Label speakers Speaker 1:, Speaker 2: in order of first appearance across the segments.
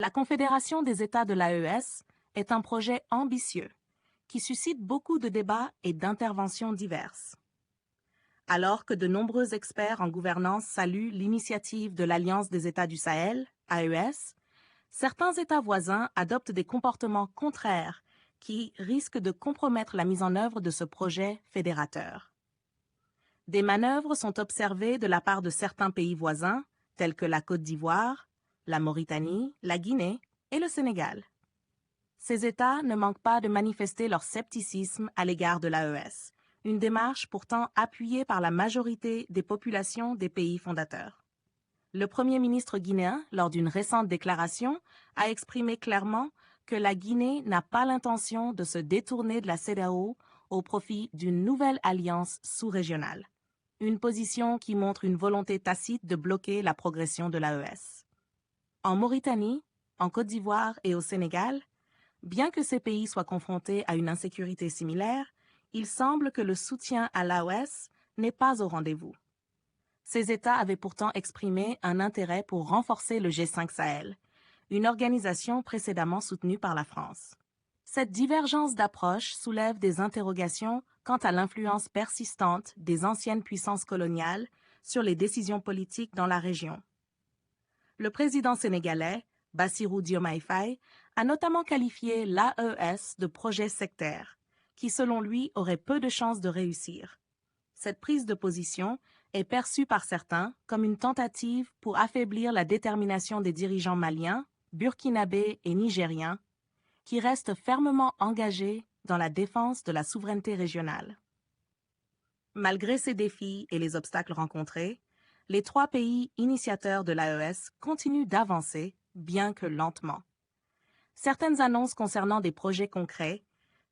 Speaker 1: La Confédération des États de l'AES est un projet ambitieux qui suscite beaucoup de débats et d'interventions diverses. Alors que de nombreux experts en gouvernance saluent l'initiative de l'Alliance des États du Sahel, AES, certains États voisins adoptent des comportements contraires qui risquent de compromettre la mise en œuvre de ce projet fédérateur. Des manœuvres sont observées de la part de certains pays voisins, tels que la Côte d'Ivoire, la Mauritanie, la Guinée et le Sénégal. Ces États ne manquent pas de manifester leur scepticisme à l'égard de l'AES, une démarche pourtant appuyée par la majorité des populations des pays fondateurs. Le Premier ministre guinéen, lors d'une récente déclaration, a exprimé clairement que la Guinée n'a pas l'intention de se détourner de la CEDEAO au profit d'une nouvelle alliance sous-régionale. Une position qui montre une volonté tacite de bloquer la progression de l'AES. En Mauritanie, en Côte d'Ivoire et au Sénégal, bien que ces pays soient confrontés à une insécurité similaire, il semble que le soutien à l'AES n'est pas au rendez-vous. Ces États avaient pourtant exprimé un intérêt pour renforcer le G5 Sahel, une organisation précédemment soutenue par la France. Cette divergence d'approche soulève des interrogations quant à l'influence persistante des anciennes puissances coloniales sur les décisions politiques dans la région. Le président sénégalais, Bassirou Diomaye Faye, a notamment qualifié l'AES de projet sectaire, qui selon lui aurait peu de chances de réussir. Cette prise de position est perçue par certains comme une tentative pour affaiblir la détermination des dirigeants maliens, burkinabés et nigériens, qui restent fermement engagés dans la défense de la souveraineté régionale. Malgré ces défis et les obstacles rencontrés, les 3 pays initiateurs de l'AES continuent d'avancer, bien que lentement. Certaines annonces concernant des projets concrets,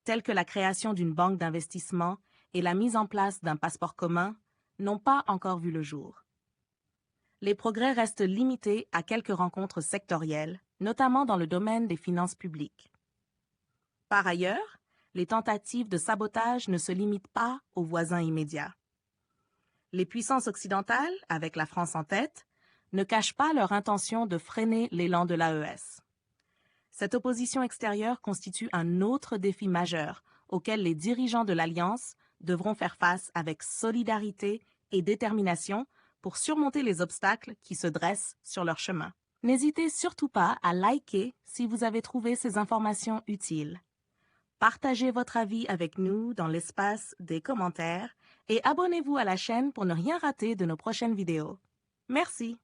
Speaker 1: tels que la création d'une banque d'investissement et la mise en place d'un passeport commun, n'ont pas encore vu le jour. Les progrès restent limités à quelques rencontres sectorielles, notamment dans le domaine des finances publiques. Par ailleurs, les tentatives de sabotage ne se limitent pas aux voisins immédiats. Les puissances occidentales, avec la France en tête, ne cachent pas leur intention de freiner l'élan de l'AES. Cette opposition extérieure constitue un autre défi majeur auquel les dirigeants de l'Alliance devront faire face avec solidarité et détermination pour surmonter les obstacles qui se dressent sur leur chemin. N'hésitez surtout pas à liker si vous avez trouvé ces informations utiles. Partagez votre avis avec nous dans l'espace des commentaires et abonnez-vous à la chaîne pour ne rien rater de nos prochaines vidéos. Merci!